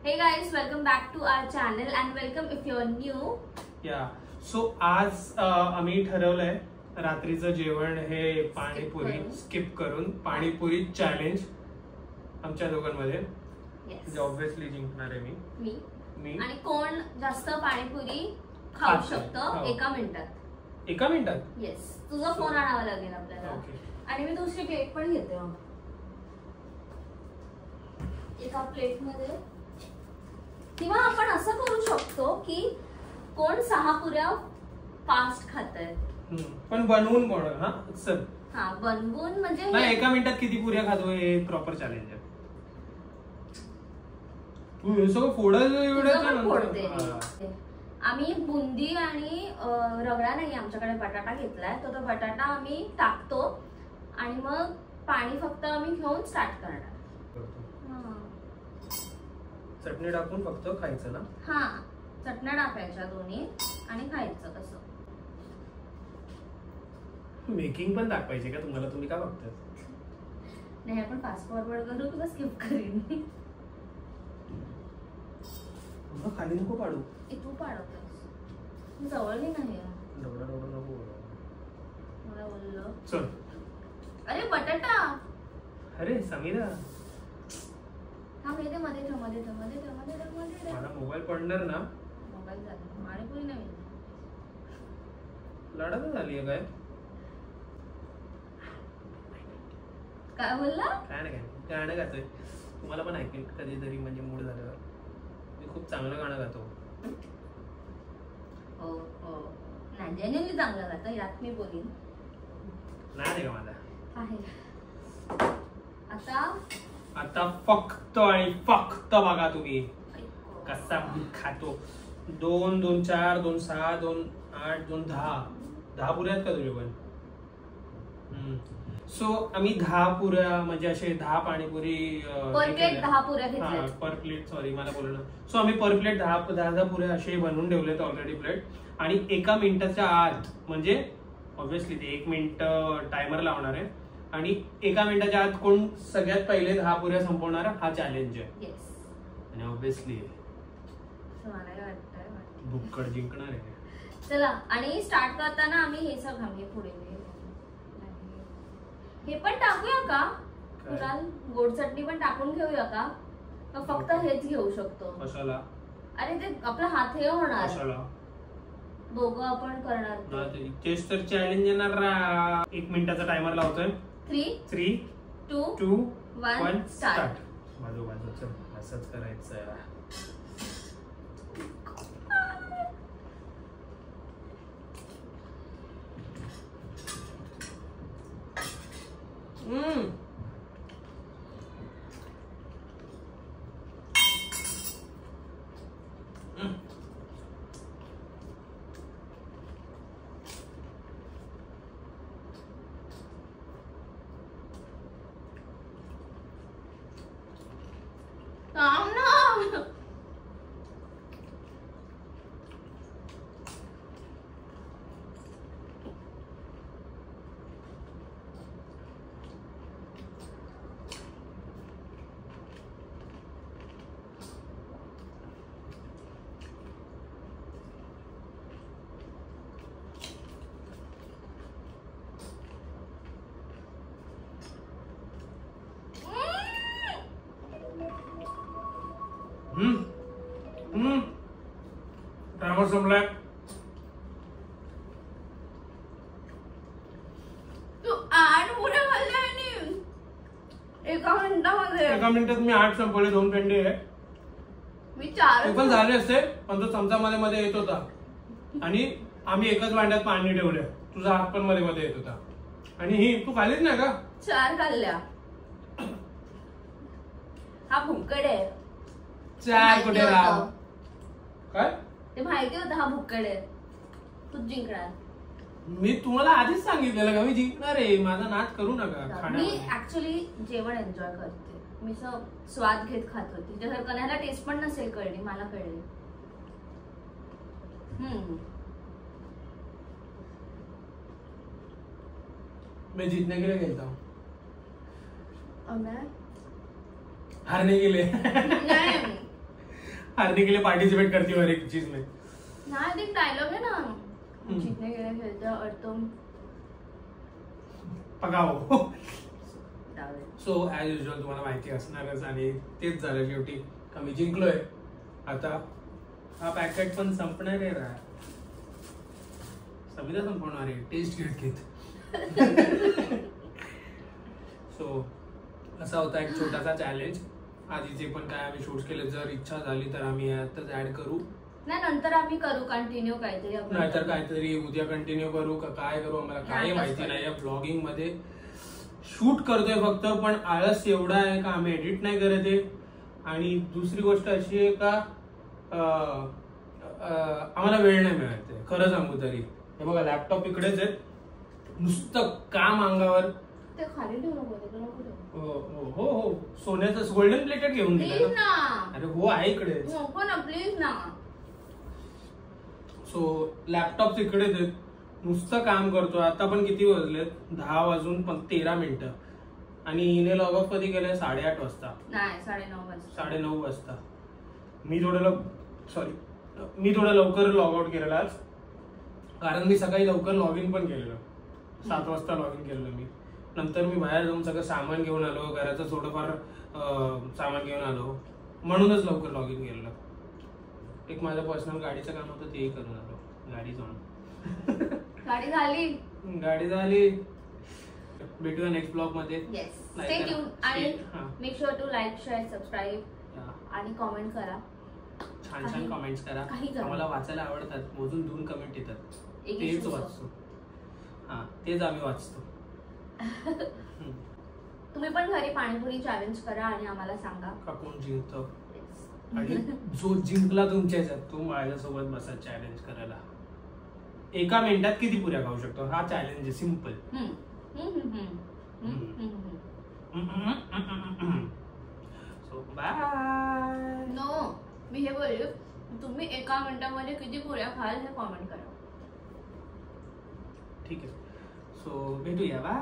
Hey guys, welcome back to our channel and welcome if you're new. Yeah. So आज आम्ही ठरवलंय रात्रीचं जेवण हे पाणीपुरी स्किप करून पाणीपुरी चॅलेंज आमच्या दोघांमध्ये. Yes. ऑब्विसली जिंकणार आहे मी. आणि कोण जास्त पाणीपुरी खाऊ शकतं एका मिनिटात. एका मिनिटात? येस. तुझा फोन आणावा लागेल आपल्याला. आणि मी दुसरी प्लेट पण घेते. एका प्लेट मध्ये किंवा आपण असं करू शकतो की कोण 6 पुऱ्या फास्ट खातायत. पण बनवून कोण? हा बनवून म्हणजे नाही, एका मिनिटात किती पुऱ्या खातो हे प्रॉपर चॅलेंज आहे. तू सगळं फोडते. आम्ही बुंदी आणि रगडा नाही, आमच्याकडे बटाटा घेतलाय. तो बटाटा आम्ही टाकतो आणि मग पाणी फक्त आम्ही घेऊन स्टार्ट करणार. चटणी टाकून फक्त खायचं ना? हा, चटण्या टाकायच्या दोन्ही आणि खायचं. कसं मेकिंग पण दाखवायचे का तुम्हाला? तुम्ही का बघताय? नाही, आपण फास्ट फॉरवर्ड करू किंवा स्किप करीन. खाली नको पाडू. तू पाडवतोस, जवळली नाही. मला बोललो चल. अरे बटाटा. अरे समीरा, हा मध्ये मध्ये मला मोबाईल पडणार ना. मोबाईल झाला पाणीपुरी नाही. लढत झाली आहे काय बोलला? काय नाही, गाणं गातोय. तुम्हाला पण ऐकेल कधीतरी, म्हणजे मूड झाल्यावर. मी खूप चांगलं गाणं गातो. हो हो, नाही जेन्युइनली चांगलं गातं, यात मी बोलीन. नाही का माझा आहे. आता फक्त आणि फक्त बघा तुम्ही कसा मी खातो. 2, 2, 4, 2, 6, 2, 8, 2, 10 पुऱ्या आहेत का तुझे पण? सो आम्ही 10 पुऱ्या, म्हणजे असे 10 पाणीपुरी पर प्लेट 10 पुऱ्या घेतल्या. पर प्लेट, सॉरी मला बोलणं. सो आम्ही पर प्लेट 10 पुऱ्या असे बनवून ठेवलेत ऑलरेडी प्लेट. आणि एका मिनिटाच्या आत, म्हणजे ऑब्विसली ते 1 मिनिट टायमर लावणार आहे आणि एका मिनिटाच्या आत कोण सगळ्यात पहिले 10 पुऱ्या संपवणार हा चॅलेंज आहे. आणि ऑब्विसली भुक्कड जिंकणार आहे. चला, आणि स्टार्ट करताना आम्ही हे सगळं पुढे हे पण टाकूया का? कुणाल, गोड चटणी पण टाकून घेऊया का? फक्त हेच घेऊ शकतो? कशाला? अरे ते आपला हात हे होणार. कशाला? दोघं आपण करणार. तेच तर चॅलेंज येणार. 1 मिनिटाचा टायमर लावतोय. 3, 2, 1 स्टार्ट. बाजूचं असंच करायचं. टायमर संपलाय. तू 8 पुऱ्या खाल्ल्या आणि एका मिनिटामध्ये. एका मिनिटात मी 8 संपवले. 2 पेंडे आहे. मी 4 पण झाले असते, पण तो चमचा मध्ये येत होता आणि आम्ही एकाच भांड्यात पाणी ठेवले. तुझा हात पण मध्ये येत होता. आणि ही तू खालीच नाही का? 4 खाल्ल्या. हा भुक्कड आहे. 4 कुठे राव? काय ते माहिती होतं हा भुक्कड आहे. तू जिंकणार. मी तुम्हाला आधीच सांगितलेलं का मी जिंकणार आहे. माझा नाच करू नका. मी ऍक्च्युअली जेवण एन्जॉय करते. मी स्वाद घेत खात होती. जर कण्याला टेस्ट पण नसेल कळली, मला कळली. मैं जीतने के लिए खेलता हूँ. और मैं हारने के लिए. नहीं, हारने के लिए पार्टिसिपेट करती हूँ हर एक चीज में। ना एक डायलॉग है ना, जीतने के लिए खेलते हो और तुम पकाओ। सो ऍज युजल तुम्हाला माहिती असणारच आणि तेच झालं शेवटी आम्ही जिंकलोय। आता हा पॅकेट पण संपणार आहे रा, सविता संपवणार आहे टेस्ट घेत घेत। सो असा होता एक छोटासा चॅलेंज। आधीचे पण काय आम्ही शूट केले, जर इच्छा झाली तर आम्ही यातच ऍड करू, नाही नंतर आम्ही करू कंटिन्यू काहीतरी, नाहीतर काहीतरी उद्या कंटिन्यू करू का काय करू आम्हाला काही माहिती नाही। ब्लॉगिंग मध्ये शूट करतोय फक्त, पण आळस एवढा आहे का आम्ही एडिट नाही करत आहे। आणि दुसरी गोष्ट अशी आहे का आम्हाला वेळ नाही मिळत आहे खरं सांगू तरी। हे बघा लॅपटॉप इकडेच आहे, नुसतं काम अंगावर। ते खाली ठेवू नको, हो हो सोन्याचं गोल्डन प्लेटेड घेऊन प्लीज ना। अरे हो आहे इकडे, नको ना प्लीज ना। सो लॅपटॉप इकडेच आहेत, नुसतं काम करतो। आता पण किती वाजलेत, 10 वाजून 13 मिनिटं आणि हिने लॉग ऑफ कधी केलंय 8:30 वाजता, नाही 9:30 वाजता, 9:30 वाजता। मी थोडं लवकर लॉग आउट केलेला आज, कारण मी सकाळी लवकर लॉग इन पण केलेलं, 7 वाजता लॉग इन केलेलं मी। नंतर मी बाहेर जाऊन सगळं सामान घेऊन आलो, घराचं थोडंफार सामान घेऊन आलो, म्हणूनच लवकर लॉग इन केलेलं। एक माझं पर्सनल गाडीचं काम होतं तेही करून आलो, गाडी जाऊन गाडी झाली। भेटूया नेक्स्ट ब्लॉग मध्ये। स्टे ट्यून आणि make sure to like share subscribe आणि कमेंट करा, छान कमेंट्स करा, आम्हाला वाचायला आवडतात। मोजून 2 कमेंट येतात, तेच वाचतो, तेच आम्ही वाचतो। तुम्ही पण घरी पाणीपुरी चॅलेंज करा आणि आम्हाला सांगा का कोण जिंकतो, आणि जो जिंकला तुमच्या ह्याच्यात तो माझ्यासोबत बसा चॅलेंज करायला। 1 मिनिटात किती पुऱ्या खाऊ शकतो हा चॅलेंज आहे, सिंपल। So bye. नो मी हे बोलले, तुम्ही 1 मिनिटामध्ये किती पुऱ्या खाल हे कमेंट करा। ठीक आहे, सो भेटूया, बाय।